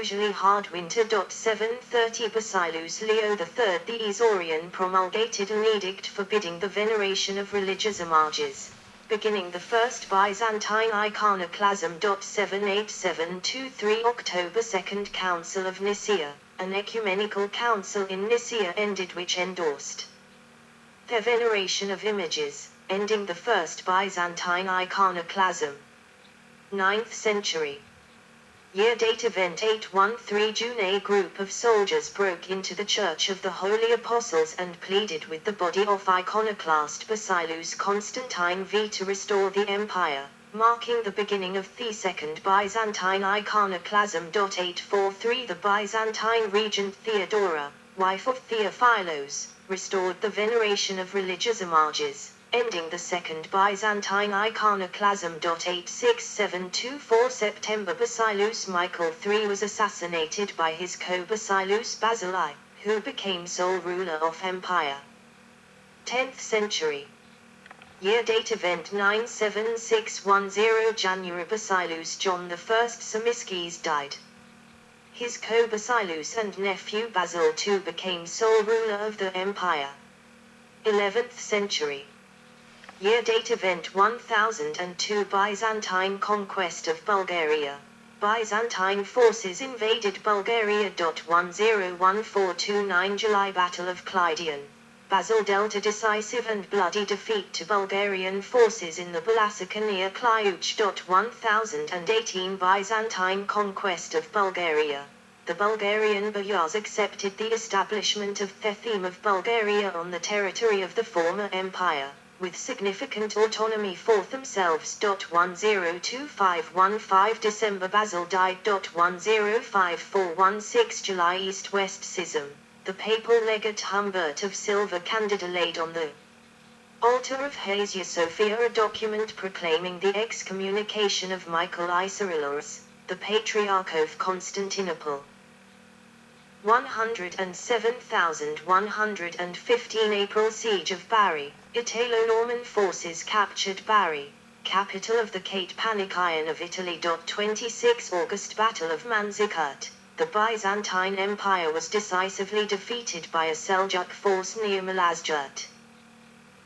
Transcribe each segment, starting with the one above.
unusually hard winter. 730 Basilus Leo III the Isaurian promulgated an edict forbidding the veneration of religious images, beginning the First Byzantine Iconoclasm. 787-23 October Second Council of Nicaea, an ecumenical council in Nicaea ended which endorsed the veneration of images, ending the First Byzantine Iconoclasm. 9th century. Year date event 813 June a group of soldiers broke into the Church of the Holy Apostles and pleaded with the body of iconoclast Basilus Constantine V to restore the empire, marking the beginning of the Second Byzantine Iconoclasm. 843 The Byzantine regent Theodora, wife of Theophilos, restored the veneration of religious images, ending the Second Byzantine Iconoclasm. 867-24 September Basilus Michael III was assassinated by his co-Basilus Basil, who became sole ruler of empire. 10th century. Year date event 97610 January Basilus John I Tzimiskes died. His co-Basilus and nephew Basil II became sole ruler of the empire. 11th century. Year date event 1002 Byzantine conquest of Bulgaria. Byzantine forces invaded Bulgaria. 101429 July Battle of Kleidion. Basil dealt a decisive and bloody defeat to Bulgarian forces in the Balasica near Cluj. 1018 Byzantine conquest of Bulgaria. The Bulgarian boyars accepted the establishment of the theme of Bulgaria on the territory of the former empire, with significant autonomy for themselves. 102515 December Basil died. 105416 July East-West Schism. The papal legate Humbert of Silva Candida laid on the altar of Hagia Sophia a document proclaiming the excommunication of Michael I Cyrillus, the Patriarch of Constantinople. 107,115 April Siege of Bari. Italo-Norman forces captured Bari, capital of the Kate Panikion of Italy. 26 August Battle of Manzikert. The Byzantine Empire was decisively defeated by a Seljuk force near Malazgirt.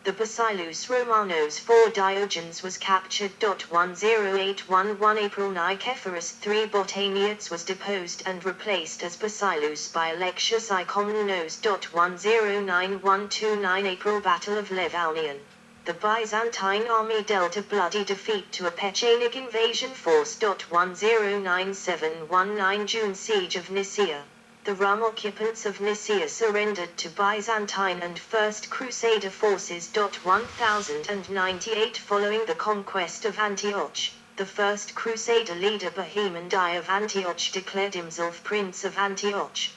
The Basilus Romanos for Diogenes was captured. 10811 April Nicephorus III Botaniates was deposed and replaced as Basilus by Alexius I Komnenos. 109129 April Battle of Levalnion. The Byzantine army dealt a bloody defeat to a Pechenegic invasion force. 109719 June Siege of Nicaea. The Rum occupants of Nicaea surrendered to Byzantine and First Crusader forces. 1098 Following the conquest of Antioch, the First Crusader leader Bohemond I of Antioch declared himself Prince of Antioch.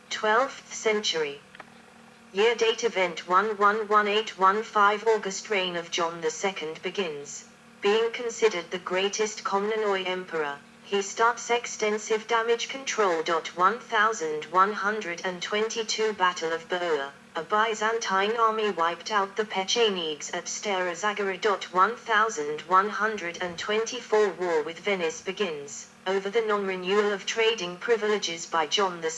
12th century. Year date event 111815 August reign of John II begins. Being considered the greatest Komnenoi emperor, he starts extensive damage control. 1122 Battle of Boa. A Byzantine army wiped out the Pechenegs at Stara Zagora. 1124 War with Venice begins, over the non-renewal of trading privileges by John II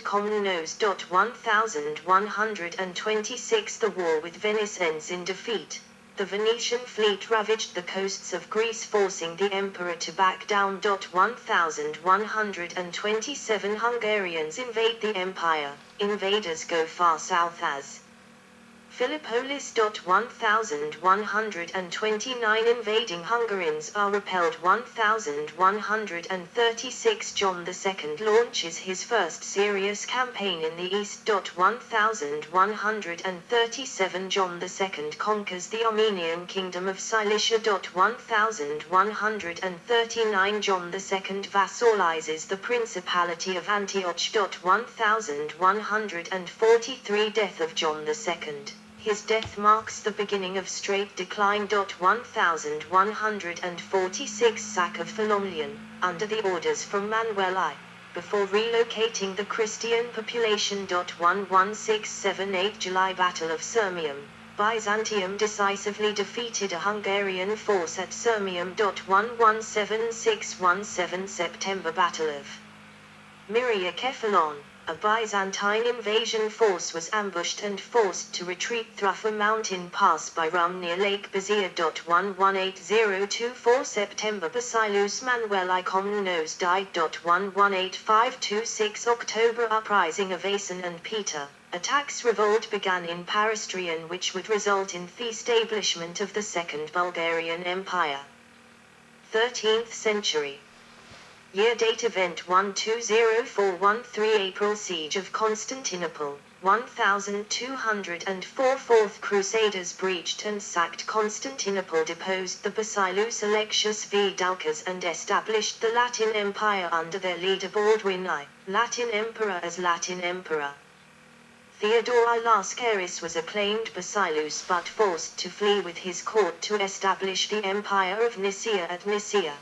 Komnenos. 1126 The war with Venice ends in defeat. The Venetian fleet ravaged the coasts of Greece, forcing the emperor to back down. 1127 Hungarians invade the empire. Invaders go far south as Philippolis. 1129 Invading Hungarians are repelled. 1136 John II launches his first serious campaign in the east. 1137 John II conquers the Armenian kingdom of Cilicia. 1139 John II vassalizes the Principality of Antioch. 1143 Death of John II. His death marks the beginning of straight decline. 1146 Sack of Philomelion, under the orders from Manuel I, before relocating the Christian population. 11678 July Battle of Sirmium. Byzantium decisively defeated a Hungarian force at Sirmium. 117617 September Battle of Myriokephalon, a Byzantine invasion force, was ambushed and forced to retreat through a mountain pass by Rum near Lake Bazia. 118024 September Basilus Manuel I Komnenos died. 118526 October Uprising of Asen and Peter. A tax revolt began in Parastrian which would result in the establishment of the Second Bulgarian Empire. 13th century. Year date event 120413 April Siege of Constantinople, 1204 Fourth Crusaders breached and sacked Constantinople, deposed the Basilus Alexius V. Doukas and established the Latin Empire under their leader Baldwin I, Latin Emperor. As Latin Emperor, Theodore I Lascaris was acclaimed Basilus but forced to flee with his court to establish the Empire of Nicaea at Nicaea.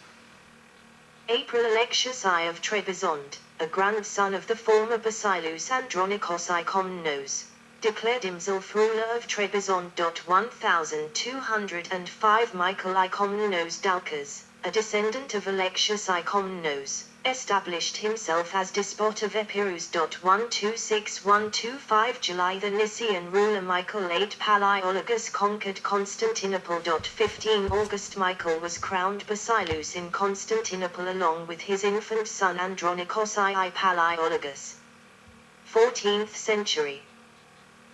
April Alexius I of Trebizond, a grandson of the former Basilus Andronikos I Komnenos, declared himself ruler of Trebizond. 1205 Michael I Komnenos Doukas, a descendant of Alexius I Komnenos, established himself as despot of Epirus. 126125 July the Nicaean ruler Michael VIII Palaiologus conquered Constantinople. 15 August Michael was crowned Basilus in Constantinople along with his infant son Andronikos I Palaiologus. 14th century.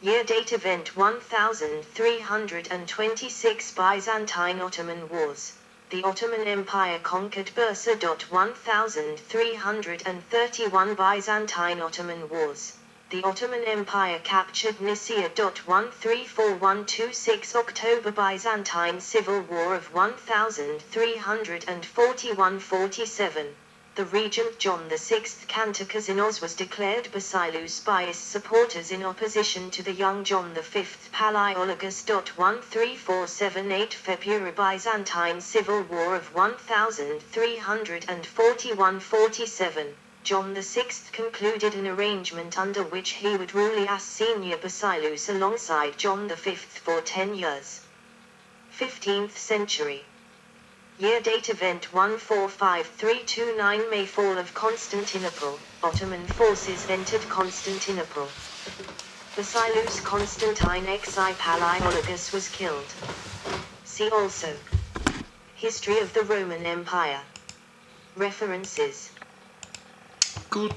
Year date event 1326 Byzantine Ottoman Wars. The Ottoman Empire conquered Bursa. 1331 Byzantine Ottoman Wars. The Ottoman Empire captured Nicaea. 134126 October Byzantine Civil War of 1341-47. The regent John VI Kantakouzenos was declared Basilus by his supporters in opposition to the young John V Palaiologus. 13478 February Byzantine Civil War of 1341-47. John VI concluded an arrangement under which he would rule as senior Basilus alongside John V for 10 years. 15th century. Year date event 145329 May fall of Constantinople. Ottoman forces entered Constantinople. Basilus Constantine XI Palaiologus was killed. See also History of the Roman Empire. References. Good.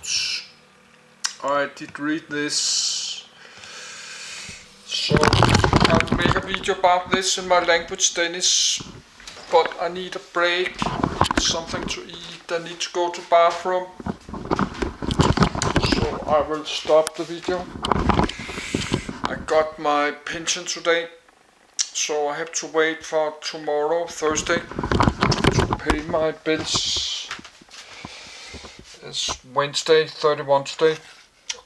I did read this. So I'll make a video about this in my language Danish. But I need a break, something to eat, I need to go to bathroom, so I will stop the video. I got my pension today, so I have to wait for tomorrow, Thursday, to pay my bills. It's Wednesday, 31 today.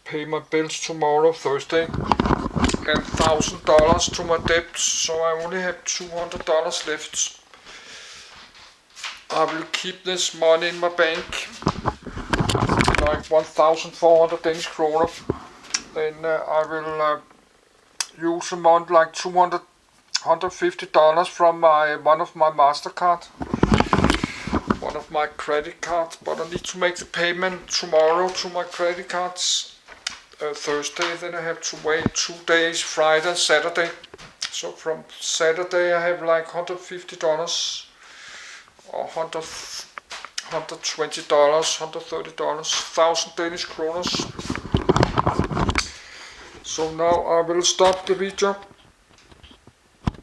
Pay my bills tomorrow, Thursday, and $1,000 to my debt, so I only have $200 left. I will keep this money in my bank, like 1,400 Danish kroner. Then I will use a month like $150 from one of my MasterCard, one of my credit cards. But I need to make the payment tomorrow to my credit cards. Thursday, then I have to wait 2 days, Friday, Saturday. So from Saturday I have like $150. Or $120, $130, 1,000 Danish kroner. So now I will stop the video.